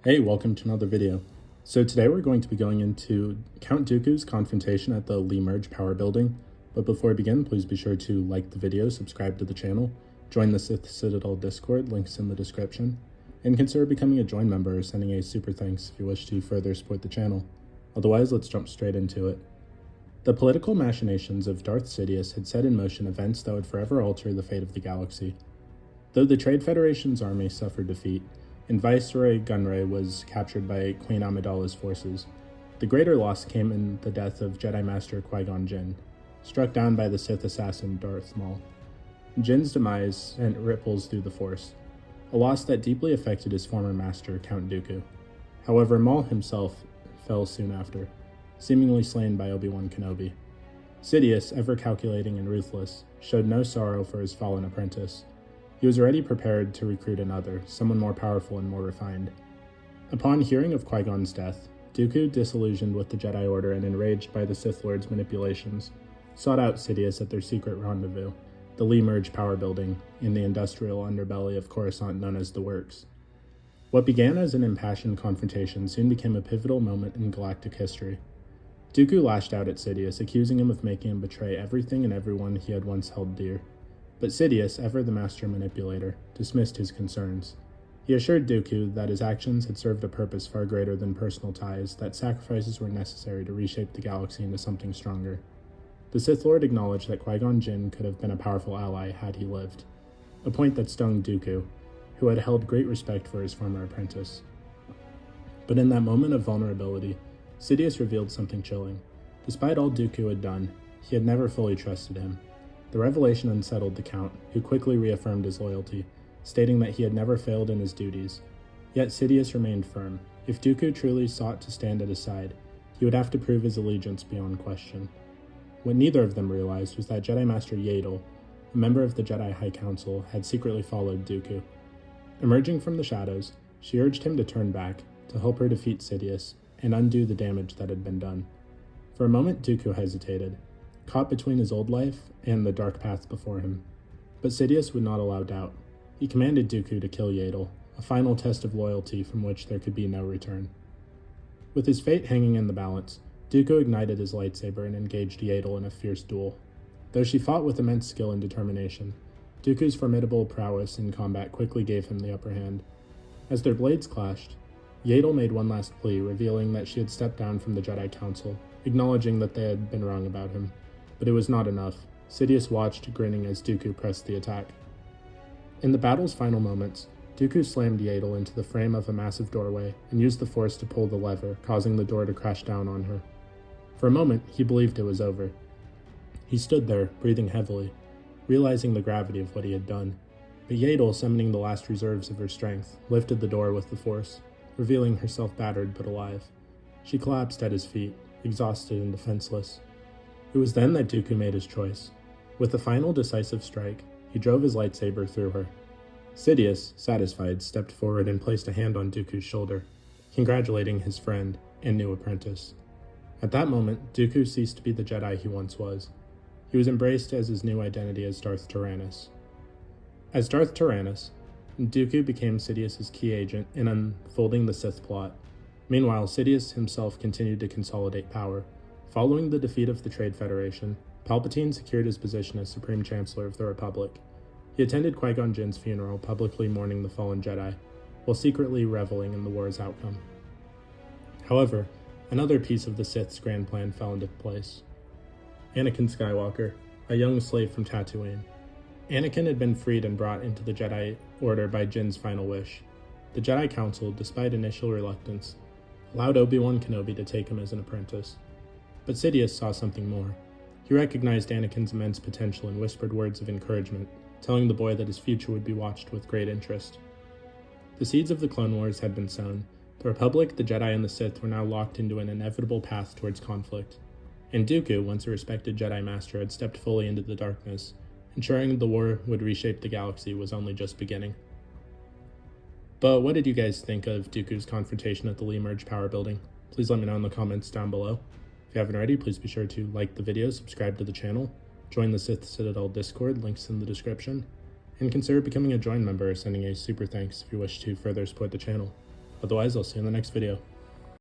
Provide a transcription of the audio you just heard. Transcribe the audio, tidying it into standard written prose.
Hey, welcome to another video. So today we're going to be going into Count Dooku's confrontation at the Merge Power Building. But before we begin, please be sure to like the video, subscribe to the channel, join the Sith Citadel Discord, links in the description, and consider becoming a join member or sending a super thanks if you wish to further support the channel. Otherwise, let's jump straight into it. The political machinations of Darth Sidious had set in motion events that would forever alter the fate of the galaxy. Though the Trade Federation's army suffered defeat, and Viceroy Gunray was captured by Queen Amidala's forces, the greater loss came in the death of Jedi Master Qui-Gon Jinn, struck down by the Sith assassin Darth Maul. Jinn's demise sent ripples through the Force, a loss that deeply affected his former master, Count Dooku. However, Maul himself fell soon after, seemingly slain by Obi-Wan Kenobi. Sidious, ever calculating and ruthless, showed no sorrow for his fallen apprentice. He was already prepared to recruit another, someone more powerful and more refined. Upon hearing of Qui-Gon's death, Dooku, disillusioned with the Jedi Order and enraged by the Sith Lord's manipulations, sought out Sidious at their secret rendezvous, the Merge Power Building, in the industrial underbelly of Coruscant known as the Works. What began as an impassioned confrontation soon became a pivotal moment in galactic history. Dooku lashed out at Sidious, accusing him of making him betray everything and everyone he had once held dear. But Sidious, ever the master manipulator, dismissed his concerns. He assured Dooku that his actions had served a purpose far greater than personal ties, that sacrifices were necessary to reshape the galaxy into something stronger. The Sith Lord acknowledged that Qui-Gon Jinn could have been a powerful ally had he lived, a point that stung Dooku, who had held great respect for his former apprentice. But in that moment of vulnerability, Sidious revealed something chilling. Despite all Dooku had done, he had never fully trusted him. The revelation unsettled the Count, who quickly reaffirmed his loyalty, stating that he had never failed in his duties. Yet Sidious remained firm. If Dooku truly sought to stand at his side, he would have to prove his allegiance beyond question. What neither of them realized was that Jedi Master Yaddle, a member of the Jedi High Council, had secretly followed Dooku. Emerging from the shadows, she urged him to turn back, to help her defeat Sidious, and undo the damage that had been done. For a moment Dooku hesitated, caught between his old life and the dark path before him. But Sidious would not allow doubt. He commanded Dooku to kill Yaddle, a final test of loyalty from which there could be no return. With his fate hanging in the balance, Dooku ignited his lightsaber and engaged Yaddle in a fierce duel. Though she fought with immense skill and determination, Dooku's formidable prowess in combat quickly gave him the upper hand. As their blades clashed, Yaddle made one last plea, revealing that she had stepped down from the Jedi Council, acknowledging that they had been wrong about him. But it was not enough. Sidious watched, grinning as Dooku pressed the attack. In the battle's final moments, Dooku slammed Yaddle into the frame of a massive doorway and used the Force to pull the lever, causing the door to crash down on her. For a moment, he believed it was over. He stood there, breathing heavily, realizing the gravity of what he had done. But Yaddle, summoning the last reserves of her strength, lifted the door with the Force, revealing herself battered but alive. She collapsed at his feet, exhausted and defenseless. It was then that Dooku made his choice. With the final decisive strike, he drove his lightsaber through her. Sidious, satisfied, stepped forward and placed a hand on Dooku's shoulder, congratulating his friend and new apprentice. At that moment, Dooku ceased to be the Jedi he once was. He was embraced as his new identity as Darth Tyrannus. As Darth Tyrannus, Dooku became Sidious's key agent in unfolding the Sith plot. Meanwhile, Sidious himself continued to consolidate power. Following the defeat of the Trade Federation, Palpatine secured his position as Supreme Chancellor of the Republic. He attended Qui-Gon Jinn's funeral, publicly mourning the fallen Jedi, while secretly reveling in the war's outcome. However, another piece of the Sith's grand plan fell into place. Anakin Skywalker, a young slave from Tatooine. Anakin had been freed and brought into the Jedi Order by Jinn's final wish. The Jedi Council, despite initial reluctance, allowed Obi-Wan Kenobi to take him as an apprentice. But Sidious saw something more. He recognized Anakin's immense potential and whispered words of encouragement, telling the boy that his future would be watched with great interest. The seeds of the Clone Wars had been sown. The Republic, the Jedi, and the Sith were now locked into an inevitable path towards conflict. And Dooku, once a respected Jedi Master, had stepped fully into the darkness, ensuring the war would reshape the galaxy was only just beginning. But what did you guys think of Dooku's confrontation at the Merge Power Building? Please let me know in the comments down below. If you haven't already, please be sure to like the video, subscribe to the channel, join the Sith Citadel Discord, links in the description, and consider becoming a join member or sending a super thanks if you wish to further support the channel. Otherwise, I'll see you in the next video.